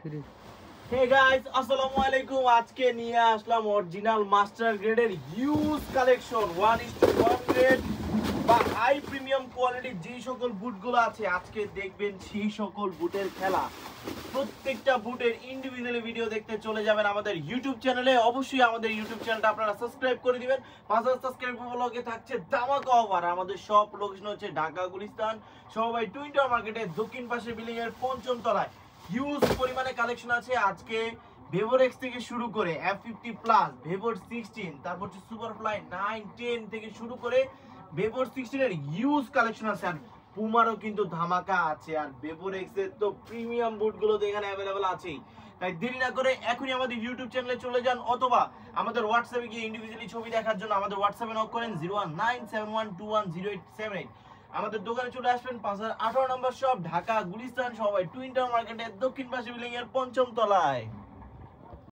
Hey guys, আসসালামু আলাইকুম। আজকে নিয়ে আসলাম অরিজিনাল মাস্টার গ্রেডের হিউজ কালেকশন 1:1 গ্রেড বা হাই প্রিমিয়াম কোয়ালিটির যে সকল বুটগুলো আছে আজকে দেখবেন সেই সকল বুটের খেলা। প্রত্যেকটা বুটের ইন্ডিভিজুয়ালি ভিডিও দেখতে চলে যাবেন আমাদের ইউটিউব চ্যানেলে। অবশ্যই আমাদের ইউটিউব চ্যানেলটা আপনারা সাবস্ক্রাইব করে দিবেন। 5000 সাবস্ক্রাইবার লগে থাকছে ধামাকা অফার। আমাদের সব লোকেশন হচ্ছে ঢাকা গুলিস্তান সবাই টুইন টাওয়ার মার্কেটের দক্ষিণ পাশে বিল্ডিং এর 5ম তলায়। হিউজ পরিমাণে কালেকশন আছে আজকে। ভিভোর এক্স থেকে শুরু করে F50 প্লাস, ভিভোর 16, তারপর হচ্ছে সুপারফ্লাই 9, 10 থেকে শুরু করে ভিভোর 16 এর হিউজ কালেকশন আছে। আর পুমারও কিন্তু ধামাকা আছে। আর ভিভোর এক্স এর তো প্রিমিয়াম বুটগুলো তো এখানে অ্যাভেলেবল আছেই। তাই দেরি না করে এখনই আমাদের ইউটিউব চ্যানেলে চলে যান, অথবা আমাদের হোয়াটসঅ্যাপে গিয়ে ইন্ডিভিজুয়ালি ছবি দেখার জন্য আমাদের হোয়াটসঅ্যাপে নক করেন 01971210878। আমাদের দোকানে চলে আসবেন 5018 নম্বর শপ, ঢাকা গুলিস্তান সবাই টুইন টাওয়ার মার্কেটের দক্ষিণ পাশে বিল্ডিং এর 5ম তলায়।